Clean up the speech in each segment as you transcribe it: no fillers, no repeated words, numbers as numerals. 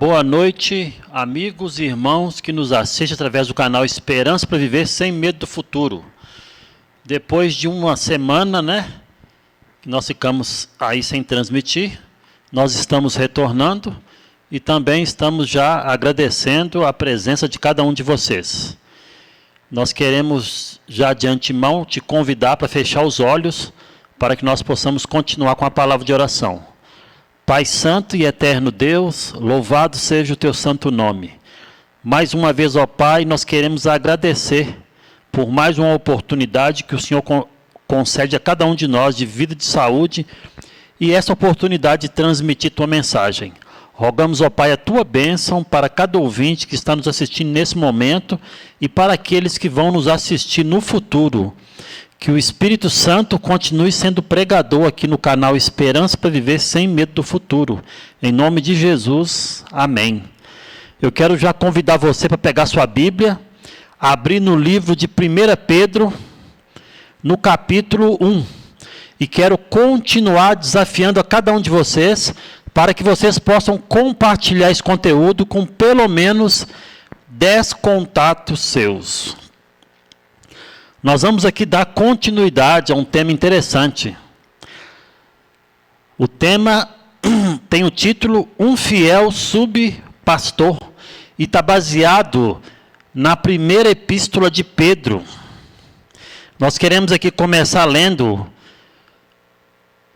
Boa noite, amigos e irmãos que nos assistem através do canal Esperança para Viver Sem Medo do Futuro. Depois de uma semana, que nós ficamos aí sem transmitir, nós estamos retornando e também estamos já agradecendo a presença de cada um de vocês. Nós queremos já de antemão te convidar para fechar os olhos para que nós possamos continuar com a palavra de oração. Pai Santo e Eterno Deus, louvado seja o Teu santo nome. Mais uma vez, ó Pai, nós queremos agradecer por mais uma oportunidade que o Senhor concede a cada um de nós de vida e de saúde e essa oportunidade de transmitir Tua mensagem. Rogamos, ó Pai, a Tua bênção para cada ouvinte que está nos assistindo nesse momento e para aqueles que vão nos assistir no futuro. Que o Espírito Santo continue sendo pregador aqui no canal Esperança para Viver Sem Medo do Futuro. Em nome de Jesus, amém. Eu quero já convidar você para pegar sua Bíblia, abrir no livro de 1 Pedro, no capítulo 1. E quero continuar desafiando a cada um de vocês para que vocês possam compartilhar esse conteúdo com pelo menos 10 contatos seus. Nós vamos aqui dar continuidade a um tema interessante. O tema tem o título Um Fiel Subpastor e está baseado na primeira epístola de Pedro. Nós queremos aqui começar lendo,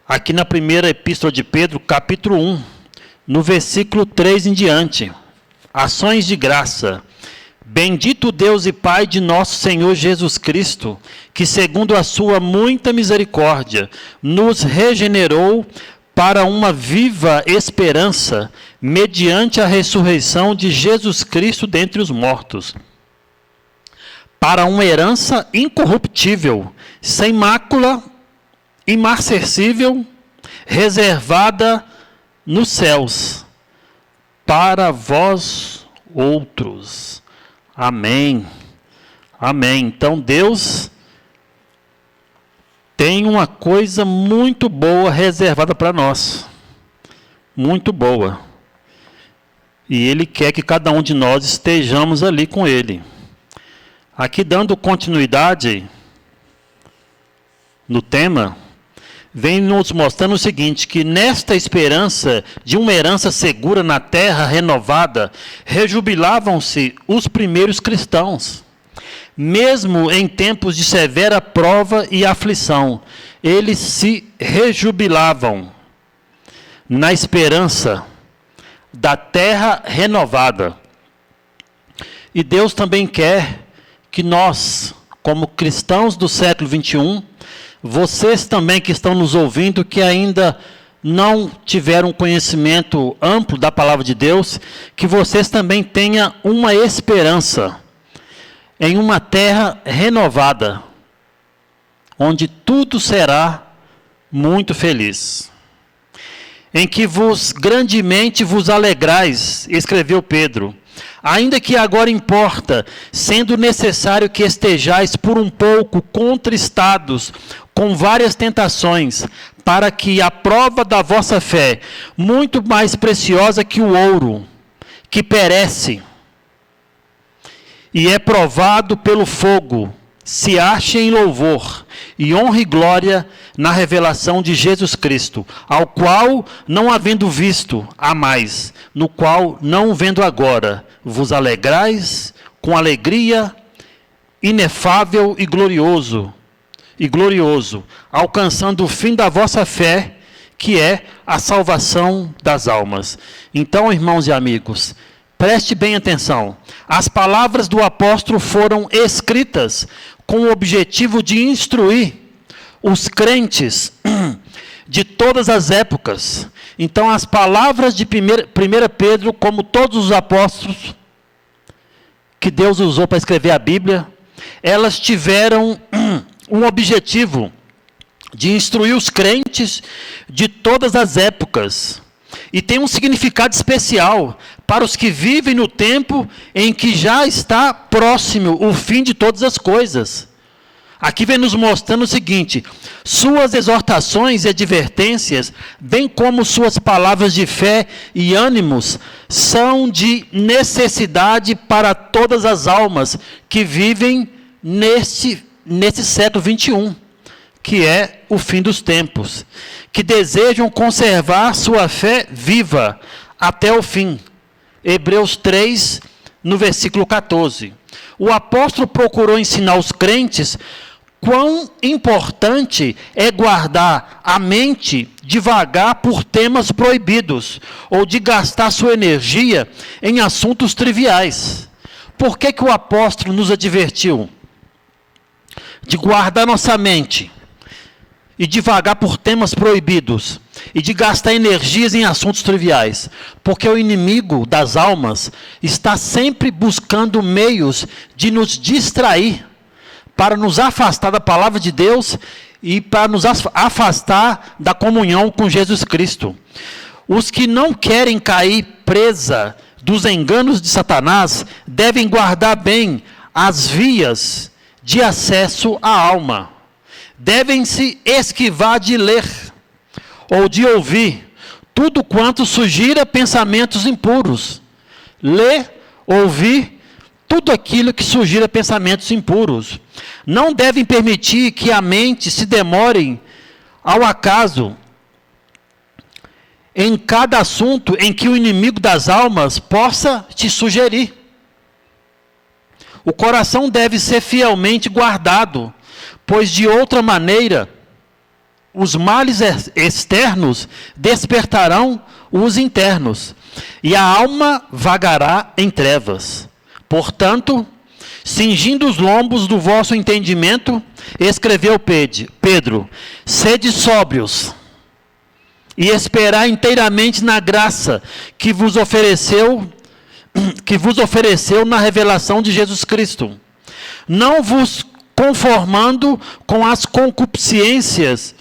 aqui na primeira epístola de Pedro, capítulo 1, no versículo 3 em diante. Ações de graça. Bendito Deus e Pai de nosso Senhor Jesus Cristo, que segundo a sua muita misericórdia, nos regenerou para uma viva esperança, mediante a ressurreição de Jesus Cristo dentre os mortos, para uma herança incorruptível, sem mácula, imarcessível, reservada nos céus, para vós outros. Amém. Amém. Então Deus tem uma coisa muito boa reservada para nós. Muito boa. E Ele quer que cada um de nós estejamos ali com Ele. Aqui dando continuidade no tema, vem nos mostrando o seguinte, que nesta esperança de uma herança segura na terra renovada, rejubilavam-se os primeiros cristãos. Mesmo em tempos de severa prova e aflição, eles se rejubilavam na esperança da terra renovada. E Deus também quer que nós, como cristãos do século 21, vocês também que estão nos ouvindo, que ainda não tiveram conhecimento amplo da palavra de Deus, que vocês também tenham uma esperança em uma terra renovada, onde tudo será muito feliz. Em que vos grandemente vos alegrais, escreveu Pedro, ainda que agora importa, sendo necessário que estejais por um pouco contristados com várias tentações, para que a prova da vossa fé, muito mais preciosa que o ouro, que perece, e é provado pelo fogo, se ache em louvor, e honra e glória na revelação de Jesus Cristo, ao qual, não havendo visto, há mais, no qual, não vendo agora, vos alegrais com alegria inefável e glorioso, alcançando o fim da vossa fé, que é a salvação das almas. Então, irmãos e amigos, preste bem atenção. As palavras do apóstolo foram escritas com o objetivo de instruir os crentes de todas as épocas. Então, as palavras de 1 Pedro, como todos os apóstolos que Deus usou para escrever a Bíblia, elas tiveram um objetivo de instruir os crentes de todas as épocas. E tem um significado especial para os que vivem no tempo em que já está próximo o fim de todas as coisas. Aqui vem nos mostrando o seguinte: suas exortações e advertências, bem como suas palavras de fé e ânimos, são de necessidade para todas as almas que vivem nesse século 21, que é o fim dos tempos, que desejam conservar sua fé viva até o fim. Hebreus 3, no versículo 14. O apóstolo procurou ensinar os crentes quão importante é guardar a mente de vagar por temas proibidos, ou de gastar sua energia em assuntos triviais. Por que o apóstolo nos advertiu de guardar nossa mente e de vagar por temas proibidos e de gastar energias em assuntos triviais? Porque o inimigo das almas está sempre buscando meios de nos distrair, para nos afastar da palavra de Deus e para nos afastar da comunhão com Jesus Cristo. Os que não querem cair presa dos enganos de Satanás devem guardar bem as vias de acesso à alma. Devem se esquivar de ler ou de ouvir tudo quanto sugira pensamentos impuros. Ler, ouvir tudo aquilo que sugira pensamentos impuros. Não devem permitir que a mente se demore ao acaso em cada assunto em que o inimigo das almas possa te sugerir. O coração deve ser fielmente guardado, pois de outra maneira os males externos despertarão os internos, e a alma vagará em trevas. Portanto, cingindo os lombos do vosso entendimento, escreveu Pedro, sede sóbrios, e esperai inteiramente na graça que vos ofereceu na revelação de Jesus Cristo. Não vos conformando com as concupiscências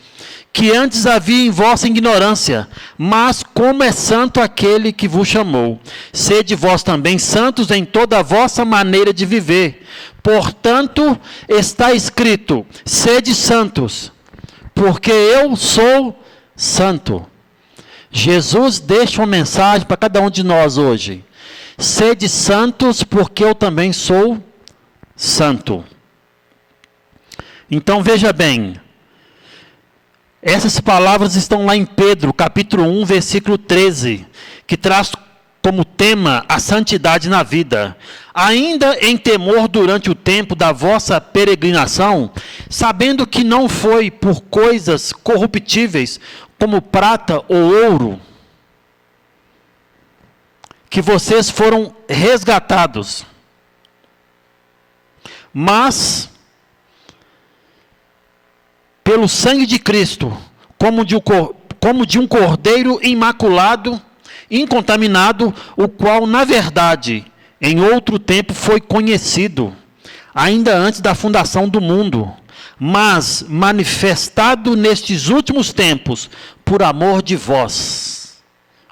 que antes havia em vossa ignorância, mas como é santo aquele que vos chamou, sede vós também santos em toda a vossa maneira de viver. Portanto, está escrito, sede santos, porque eu sou santo. Jesus deixa uma mensagem para cada um de nós hoje. Sede santos, porque eu também sou santo. Então veja bem, essas palavras estão lá em Pedro, capítulo 1, versículo 13, que traz como tema a santidade na vida. Ainda em temor durante o tempo da vossa peregrinação, sabendo que não foi por coisas corruptíveis, como prata ou ouro, que vocês foram resgatados, mas pelo sangue de Cristo, como de um cordeiro imaculado, incontaminado, o qual, na verdade, em outro tempo foi conhecido, ainda antes da fundação do mundo, mas manifestado nestes últimos tempos, por amor de vós,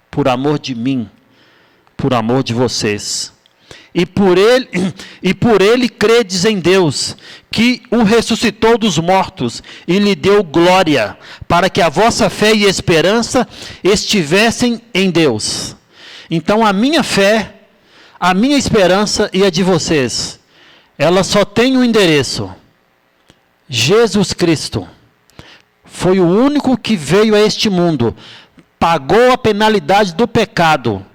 por amor de mim, por amor de vocês. E por ele credes em Deus, que o ressuscitou dos mortos e lhe deu glória, para que a vossa fé e esperança estivessem em Deus. Então a minha fé, a minha esperança e a de vocês, ela só tem um endereço: Jesus Cristo. Foi o único que veio a este mundo, pagou a penalidade do pecado,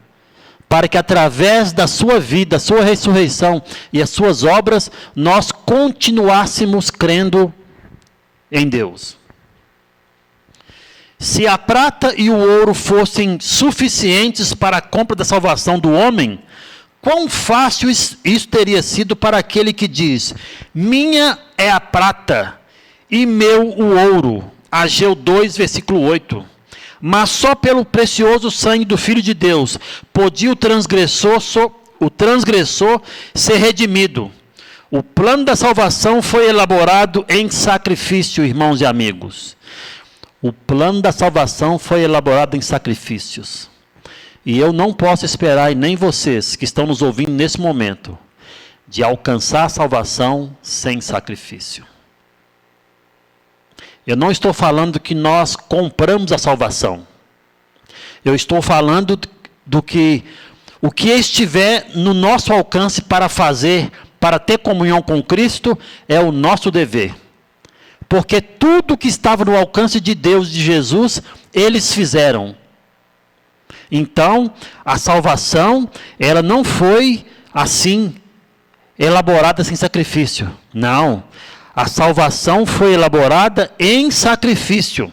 para que através da sua vida, sua ressurreição e as suas obras, nós continuássemos crendo em Deus. Se a prata e o ouro fossem suficientes para a compra da salvação do homem, quão fácil isso teria sido para aquele que diz, minha é a prata e meu o ouro. Ageu 2, versículo 8. Mas só pelo precioso sangue do Filho de Deus podia o transgressor ser redimido. O plano da salvação foi elaborado em sacrifício, irmãos e amigos. O plano da salvação foi elaborado em sacrifícios. E eu não posso esperar, e nem vocês que estão nos ouvindo nesse momento, de alcançar a salvação sem sacrifício. Eu não estou falando que nós compramos a salvação. Eu estou falando do que o que estiver no nosso alcance para fazer, para ter comunhão com Cristo, é o nosso dever. Porque tudo que estava no alcance de Deus e de Jesus, eles fizeram. Então, a salvação, ela não foi assim, elaborada sem sacrifício. Não. A salvação foi elaborada em sacrifício.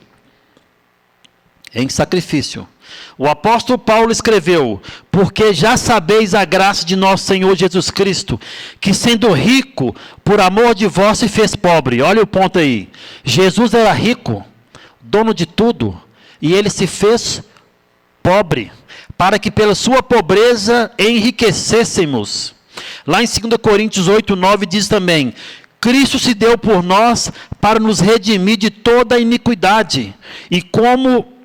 Em sacrifício. O apóstolo Paulo escreveu: porque já sabeis a graça de nosso Senhor Jesus Cristo, que sendo rico, por amor de vós se fez pobre. Olha o ponto aí. Jesus era rico, dono de tudo, e ele se fez pobre, para que pela sua pobreza enriquecêssemos. Lá em 2 Coríntios 8:9 diz também: Cristo se deu por nós para nos redimir de toda a iniquidade, e como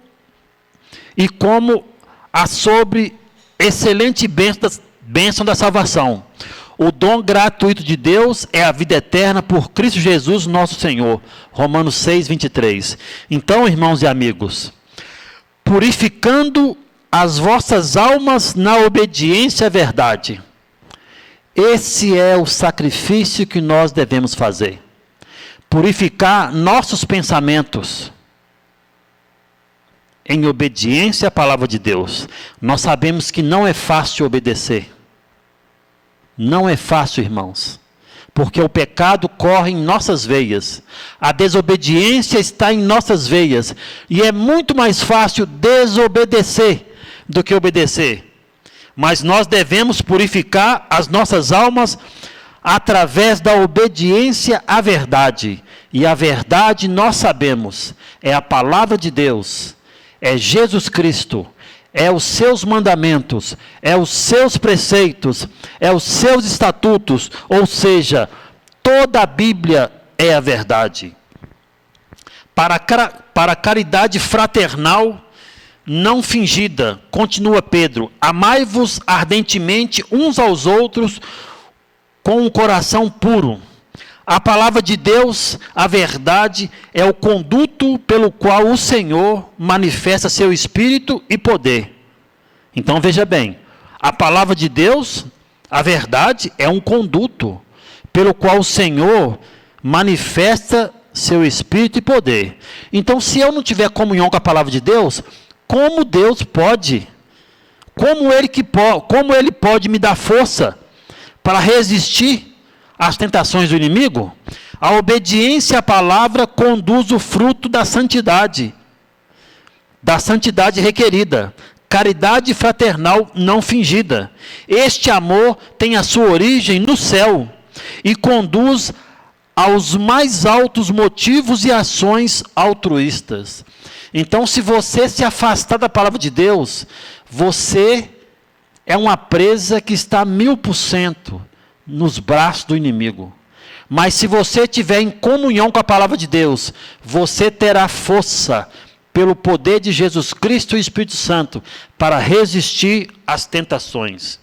a sobre excelente bênção da salvação. O dom gratuito de Deus é a vida eterna por Cristo Jesus nosso Senhor. Romanos 6:23. Então, irmãos e amigos, purificando as vossas almas na obediência à verdade. Esse é o sacrifício que nós devemos fazer. Purificar nossos pensamentos em obediência à palavra de Deus. Nós sabemos que não é fácil obedecer. Não é fácil, irmãos. Porque o pecado corre em nossas veias. A desobediência está em nossas veias. E é muito mais fácil desobedecer do que obedecer. Mas nós devemos purificar as nossas almas através da obediência à verdade. E a verdade, nós sabemos, é a palavra de Deus, é Jesus Cristo, é os seus mandamentos, é os seus preceitos, é os seus estatutos, ou seja, toda a Bíblia é a verdade. Para a caridade fraternal não fingida, continua Pedro, amai-vos ardentemente uns aos outros com um coração puro. A palavra de Deus, a verdade, é o conduto pelo qual o Senhor manifesta seu espírito e poder. Então veja bem, a palavra de Deus, a verdade, é um conduto pelo qual o Senhor manifesta seu espírito e poder. Então, se eu não tiver comunhão com a palavra de Deus, como Deus pode? Como ele pode me dar força para resistir às tentações do inimigo? A obediência à palavra conduz o fruto da santidade requerida, caridade fraternal não fingida. Este amor tem a sua origem no céu e conduz aos mais altos motivos e ações altruístas. Então, se você se afastar da palavra de Deus, você é uma presa que está 1000% nos braços do inimigo. Mas se você estiver em comunhão com a palavra de Deus, você terá força pelo poder de Jesus Cristo e Espírito Santo para resistir às tentações.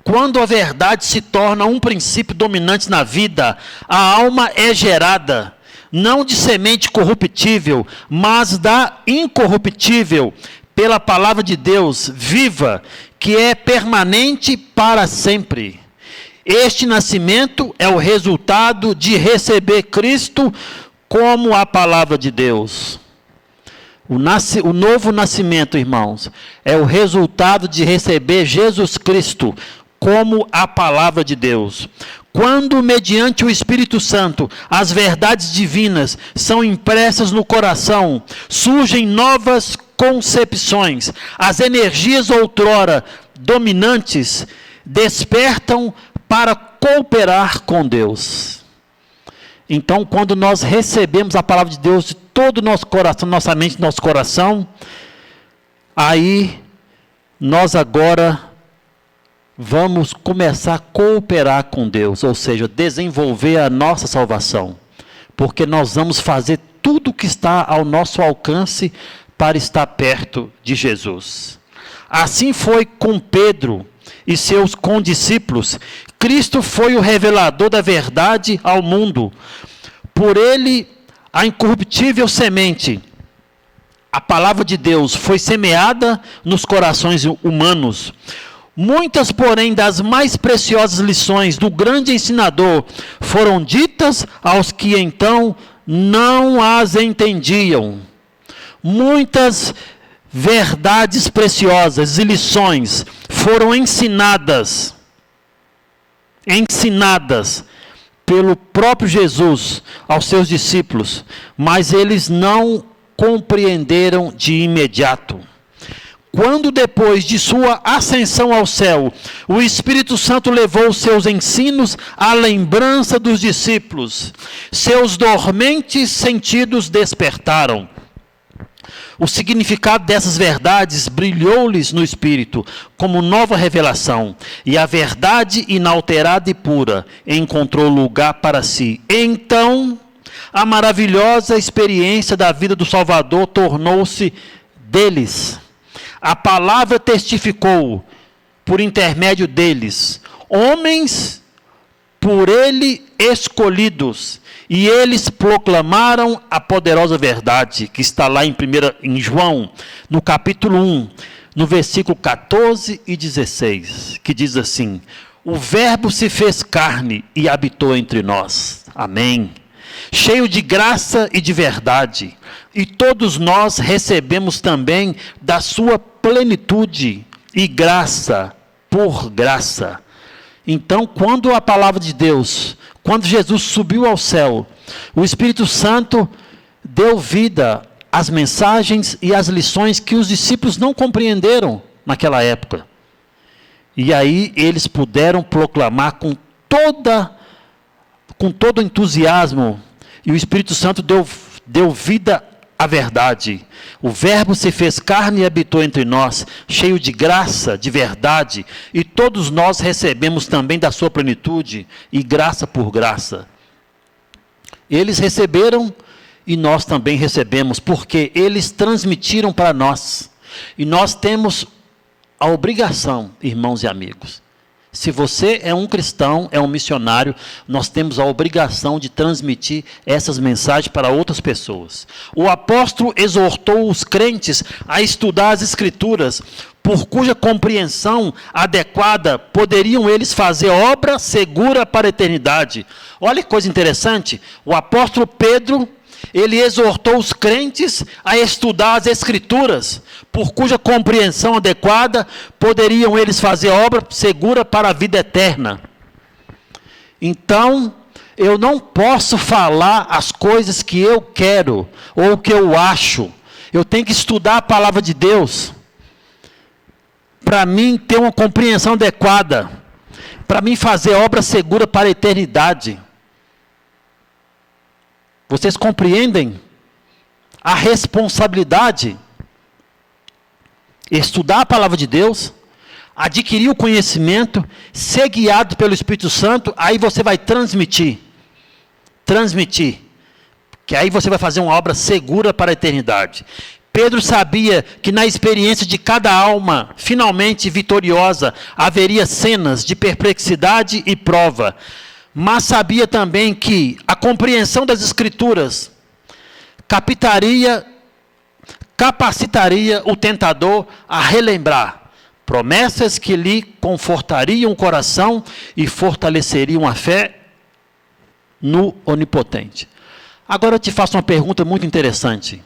Quando a verdade se torna um princípio dominante na vida, a alma é gerada, não de semente corruptível, mas da incorruptível, pela palavra de Deus viva, que é permanente para sempre. Este nascimento é o resultado de receber Cristo como a palavra de Deus. O novo nascimento, irmãos, é o resultado de receber Jesus Cristo como a palavra de Deus. Quando, mediante o Espírito Santo, as verdades divinas são impressas no coração, surgem novas concepções. As energias outrora dominantes despertam para cooperar com Deus. Então, quando nós recebemos a palavra de Deus de todo o nosso coração, nossa mente, nosso coração, aí nós agora vamos começar a cooperar com Deus, ou seja, desenvolver a nossa salvação, porque nós vamos fazer tudo o que está ao nosso alcance para estar perto de Jesus. Assim foi com Pedro e seus condiscípulos. Cristo foi o revelador da verdade ao mundo. Por ele, A incorruptível semente, a palavra de Deus, foi semeada nos corações humanos. Muitas, porém, das mais preciosas lições do grande ensinador foram ditas aos que então não as entendiam. Muitas verdades preciosas e lições foram ensinadas pelo próprio Jesus aos seus discípulos, mas eles não compreenderam de imediato. Quando depois de sua ascensão ao céu, o Espírito Santo levou seus ensinos à lembrança dos discípulos, seus dormentes sentidos despertaram. O significado dessas verdades brilhou-lhes no Espírito como nova revelação, e a verdade inalterada e pura encontrou lugar para si. Então, a maravilhosa experiência da vida do Salvador tornou-se deles. A palavra testificou, por intermédio deles, homens por ele escolhidos, e eles proclamaram a poderosa verdade, que está lá em João, no capítulo 1, no versículo 14 e 16, que diz assim: o verbo se fez carne e habitou entre nós. Amém. Cheio de graça e de verdade, e todos nós recebemos também da sua plenitude, e graça por graça. Então, quando a palavra de Deus, quando Jesus subiu ao céu, o Espírito Santo deu vida às mensagens e às lições que os discípulos não compreenderam naquela época. E aí eles puderam proclamar com todo entusiasmo, e o Espírito Santo deu vida à verdade. O verbo se fez carne e habitou entre nós, cheio de graça, de verdade, e todos nós recebemos também da sua plenitude, e graça por graça. Eles receberam e nós também recebemos, porque eles transmitiram para nós. E nós temos a obrigação, irmãos e amigos, se você é um cristão, é um missionário, nós temos a obrigação de transmitir essas mensagens para outras pessoas. O apóstolo exortou os crentes a estudar as Escrituras, por cuja compreensão adequada poderiam eles fazer obra segura para a eternidade. Olha que coisa interessante, o apóstolo Pedro, ele exortou os crentes a estudar as Escrituras, por cuja compreensão adequada poderiam eles fazer obra segura para a vida eterna. Então, eu não posso falar as coisas que eu quero, ou que eu acho. Eu tenho que estudar a palavra de Deus, para mim ter uma compreensão adequada, para mim fazer obra segura para a eternidade. Vocês compreendem a responsabilidade? Estudar a palavra de Deus, adquirir o conhecimento, ser guiado pelo Espírito Santo, aí você vai transmitir, que aí você vai fazer uma obra segura para a eternidade. Pedro sabia que na experiência de cada alma, finalmente vitoriosa, haveria cenas de perplexidade e prova, mas sabia também que a compreensão das Escrituras capacitaria o tentador a relembrar promessas que lhe confortariam o coração e fortaleceriam a fé no Onipotente. Agora eu te faço uma pergunta muito interessante.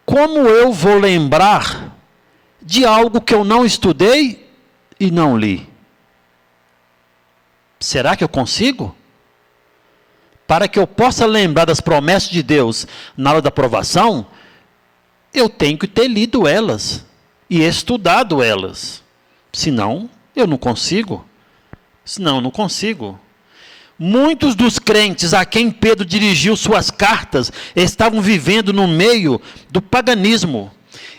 Como eu vou lembrar de algo que eu não estudei e não li? Será que eu consigo? Para que eu possa lembrar das promessas de Deus na hora da provação, eu tenho que ter lido elas e estudado elas. Senão, eu não consigo. Muitos dos crentes a quem Pedro dirigiu suas cartas estavam vivendo no meio do paganismo.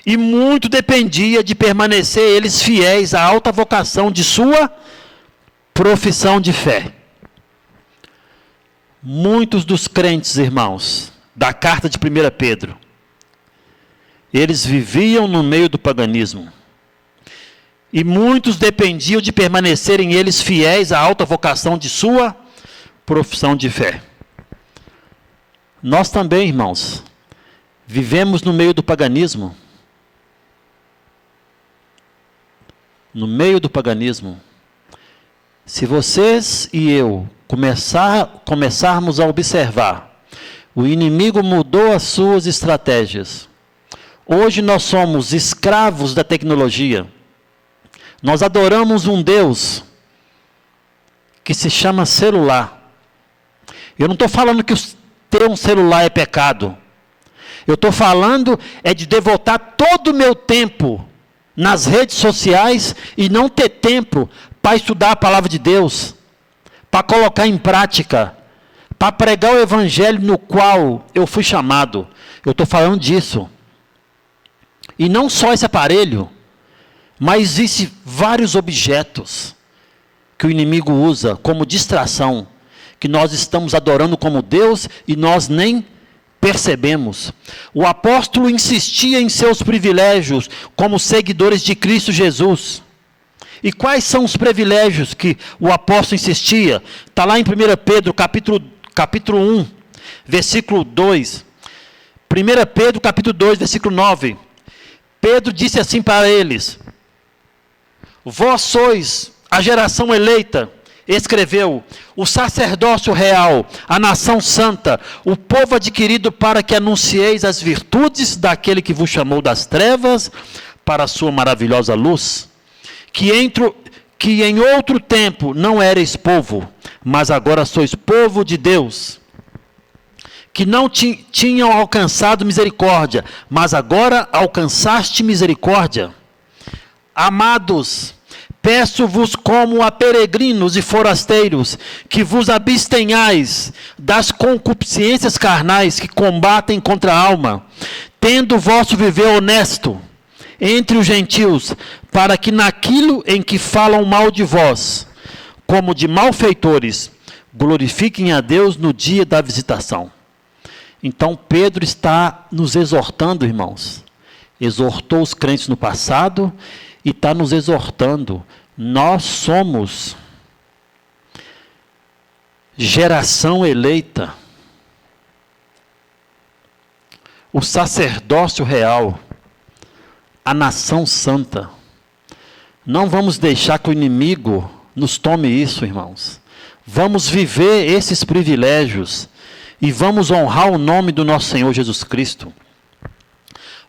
E muito dependia de permanecer eles fiéis à alta vocação de sua profissão de fé. Muitos dos crentes, irmãos, da carta de 1 Pedro, eles viviam no meio do paganismo. E muitos dependiam de permanecerem eles fiéis à alta vocação de sua profissão de fé. Nós também, irmãos, vivemos no meio do paganismo. No meio do paganismo. Se vocês e eu começarmos a observar, o inimigo mudou as suas estratégias. Hoje nós somos escravos da tecnologia. Nós adoramos um Deus que se chama celular. Eu não estou falando que ter um celular é pecado. Eu estou falando de devotar todo o meu tempo nas redes sociais e não ter tempo para estudar a palavra de Deus, para colocar em prática, para pregar o evangelho no qual eu fui chamado. Eu estou falando disso. E não só esse aparelho, mas existem vários objetos que o inimigo usa como distração, que nós estamos adorando como Deus e nós nem percebemos. O apóstolo insistia em seus privilégios como seguidores de Cristo Jesus. E quais são os privilégios que o apóstolo insistia? Está lá em 1 Pedro, capítulo 1, versículo 2. 1 Pedro, capítulo 2, versículo 9. Pedro disse assim para eles: vós sois a geração eleita, escreveu, o sacerdócio real, a nação santa, o povo adquirido para que anuncieis as virtudes daquele que vos chamou das trevas para a sua maravilhosa luz, que em outro tempo não erais povo, mas agora sois povo de Deus, que não tinham alcançado misericórdia, mas agora alcançaste misericórdia. Amados, peço-vos como a peregrinos e forasteiros, que vos abstenhais das concupiscências carnais que combatem contra a alma, tendo vosso viver honesto entre os gentios, para que naquilo em que falam mal de vós, como de malfeitores, glorifiquem a Deus no dia da visitação. Então Pedro está nos exortando, irmãos. Exortou os crentes no passado e está nos exortando. Nós somos geração eleita, o sacerdócio real, a nação santa. Não vamos deixar que o inimigo nos tome isso, irmãos. Vamos viver esses privilégios e vamos honrar o nome do nosso Senhor Jesus Cristo.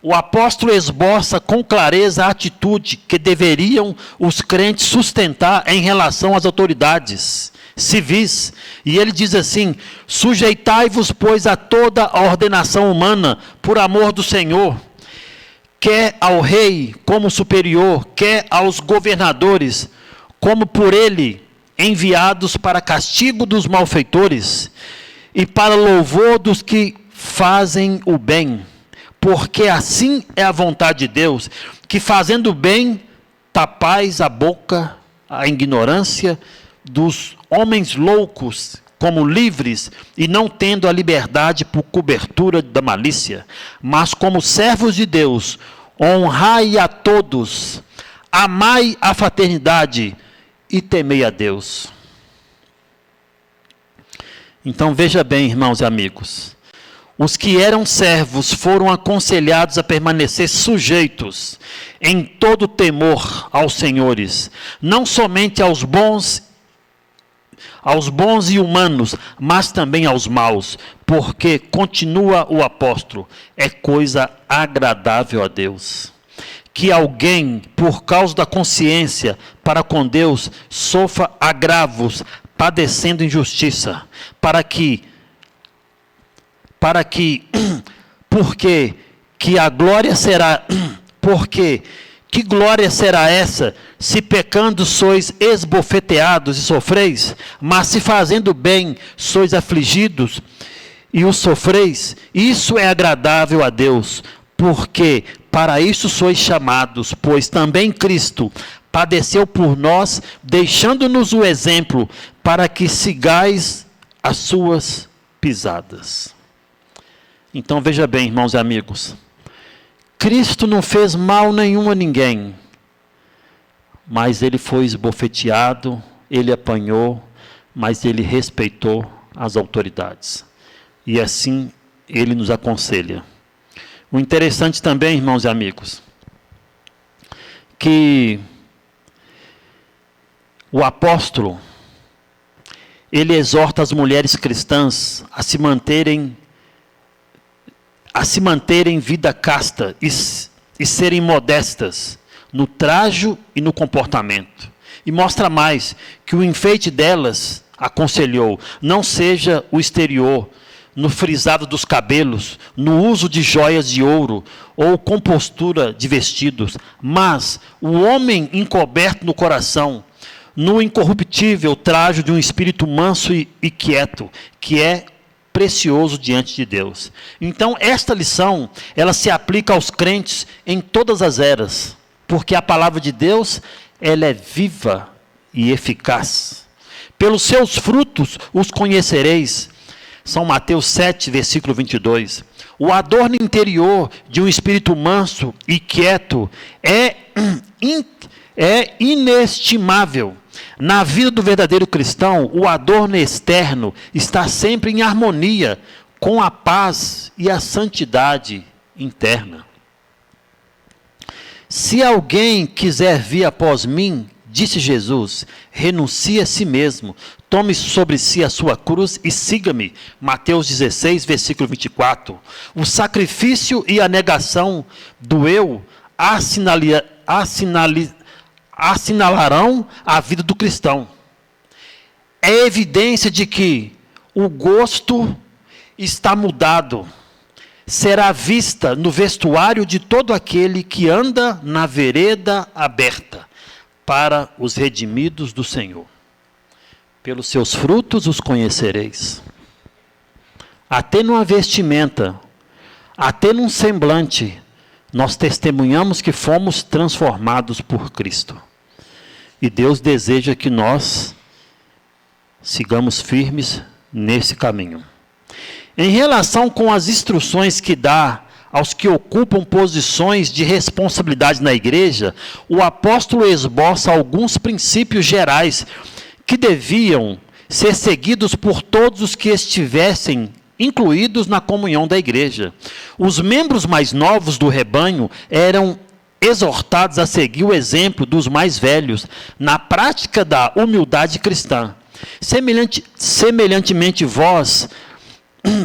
O apóstolo esboça com clareza a atitude que deveriam os crentes sustentar em relação às autoridades civis. E ele diz assim: sujeitai-vos, pois, a toda a ordenação humana, por amor do Senhor, quer ao rei como superior, quer aos governadores, como por ele enviados para castigo dos malfeitores e para louvor dos que fazem o bem. Porque assim é a vontade de Deus, que fazendo o bem, tapais a boca, a ignorância dos homens loucos, como livres, e não tendo a liberdade por cobertura da malícia, mas como servos de Deus, honrai a todos, amai a fraternidade e temei a Deus. Então veja bem, irmãos e amigos, os que eram servos foram aconselhados a permanecer sujeitos em todo temor aos senhores, não somente aos bons e humanos, mas também aos maus, porque, continua o apóstolo, é coisa agradável a Deus que alguém, por causa da consciência para com Deus, sofra agravos, padecendo injustiça, porque que glória será essa, se pecando sois esbofeteados e sofreis, mas se fazendo bem sois afligidos e os sofreis? Isso é agradável a Deus, porque para isso sois chamados, pois também Cristo padeceu por nós, deixando-nos o exemplo, para que sigais as suas pisadas. Então veja bem, irmãos e amigos, Cristo não fez mal nenhum a ninguém, mas ele foi esbofeteado, ele apanhou, mas ele respeitou as autoridades. E assim ele nos aconselha. O interessante também, irmãos e amigos, que o apóstolo, ele exorta as mulheres cristãs a se manterem vida casta e serem modestas no trajo e no comportamento. E mostra mais que o enfeite delas, aconselhou, não seja o exterior, no frisado dos cabelos, no uso de joias de ouro ou compostura de vestidos, mas o homem encoberto no coração, no incorruptível trajo de um espírito manso e quieto, que é precioso diante de Deus. Então, esta lição, ela se aplica aos crentes em todas as eras, porque a palavra de Deus, ela é viva e eficaz. Pelos seus frutos os conhecereis. São Mateus 7, versículo 22. O adorno interior de um espírito manso e quieto é inestimável. Na vida do verdadeiro cristão, o adorno externo está sempre em harmonia com a paz e a santidade interna. Se alguém quiser vir após mim, disse Jesus, renuncie a si mesmo, tome sobre si a sua cruz e siga-me. Mateus 16, versículo 24. O sacrifício e a negação do eu assinalarão a vida do cristão. É evidência de que o gosto está mudado. Será vista no vestuário de todo aquele que anda na vereda aberta para os redimidos do Senhor. Pelos seus frutos os conhecereis. Até numa vestimenta, até num semblante, nós testemunhamos que fomos transformados por Cristo. E Deus deseja que nós sigamos firmes nesse caminho. Em relação com as instruções que dá aos que ocupam posições de responsabilidade na igreja, o apóstolo esboça alguns princípios gerais que deviam ser seguidos por todos os que estivessem incluídos na comunhão da igreja. Os membros mais novos do rebanho eram exortados a seguir o exemplo dos mais velhos na prática da humildade cristã. Semelhantemente vós,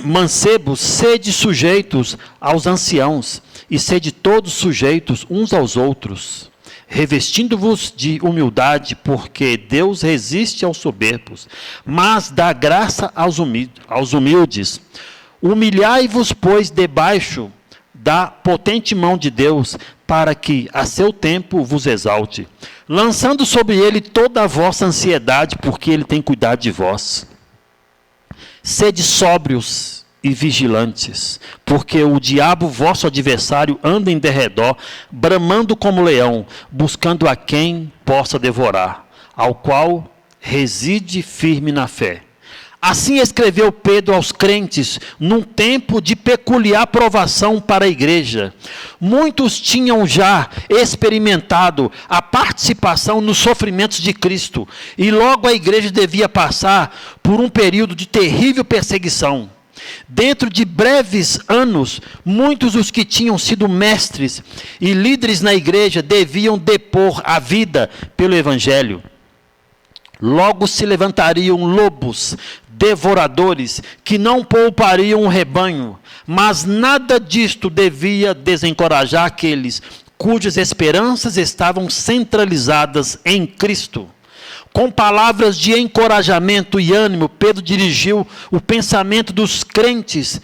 mancebos, sede sujeitos aos anciãos, e sede todos sujeitos uns aos outros, revestindo-vos de humildade, porque Deus resiste aos soberbos, mas dá graça aos humildes. Humilhai-vos, pois, debaixo da potente mão de Deus, para que a seu tempo vos exalte, lançando sobre ele toda a vossa ansiedade, porque ele tem cuidado de vós. Sede sóbrios e vigilantes, porque o diabo, vosso adversário, anda em derredor, bramando como leão, buscando a quem possa devorar, ao qual reside firme na fé. Assim escreveu Pedro aos crentes, num tempo de peculiar provação para a igreja. Muitos tinham já experimentado a participação nos sofrimentos de Cristo, e logo a igreja devia passar por um período de terrível perseguição. Dentro de breves anos, muitos dos que tinham sido mestres e líderes na igreja deviam depor a vida pelo evangelho. Logo se levantariam lobos, devoradores, que não poupariam o rebanho, mas nada disto devia desencorajar aqueles cujas esperanças estavam centralizadas em Cristo. Com palavras de encorajamento e ânimo, Pedro dirigiu o pensamento dos crentes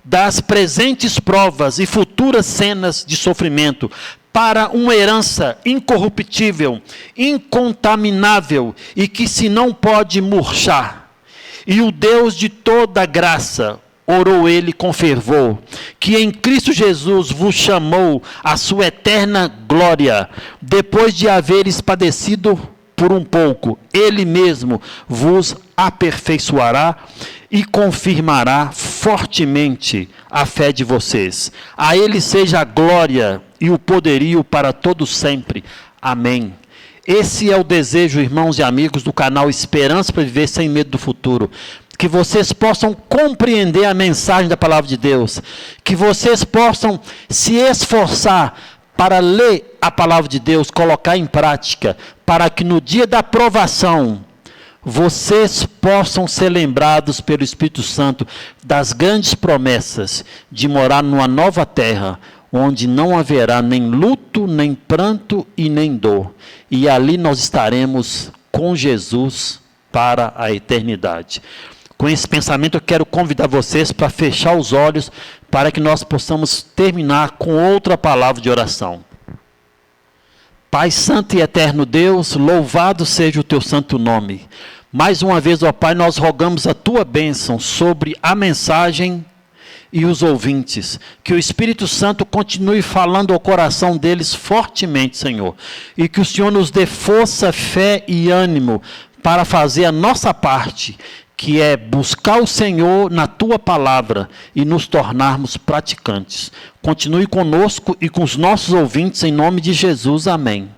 das presentes provas e futuras cenas de sofrimento para uma herança incorruptível, incontaminável e que se não pode murchar. E o Deus de toda graça, orou ele com fervor, que em Cristo Jesus vos chamou à sua eterna glória, depois de haveres padecido por um pouco, ele mesmo vos aperfeiçoará e confirmará fortemente a fé de vocês. A ele seja a glória e o poderio para todos sempre. Amém. Esse é o desejo, irmãos e amigos, do canal Esperança para Viver Sem Medo do Futuro. que vocês possam compreender a mensagem da palavra de Deus, que vocês possam se esforçar para ler a palavra de Deus, colocar em prática, para que no dia da provação, vocês possam ser lembrados pelo Espírito Santo das grandes promessas de morar numa nova terra, onde não haverá nem luto, nem pranto e nem dor. E ali nós estaremos com Jesus para a eternidade. Com esse pensamento eu quero convidar vocês para fechar os olhos, para que nós possamos terminar com outra palavra de oração. Pai santo e eterno Deus, louvado seja o teu santo nome. Mais uma vez, ó Pai, nós rogamos a tua bênção sobre a mensagem e os ouvintes. Que o Espírito Santo continue falando ao coração deles fortemente, Senhor. E que o Senhor nos dê força, fé e ânimo para fazer a nossa parte, que é buscar o Senhor na tua palavra e nos tornarmos praticantes. Continue conosco e com os nossos ouvintes, em nome de Jesus. Amém.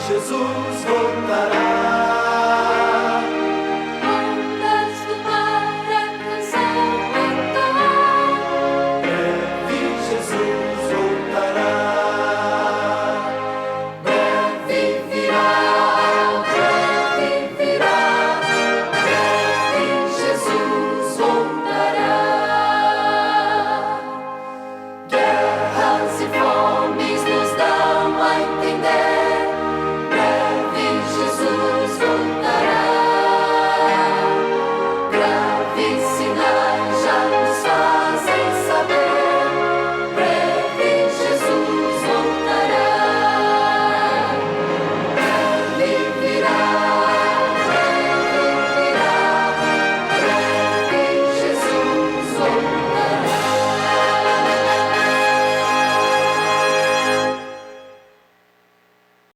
Jesus voltará.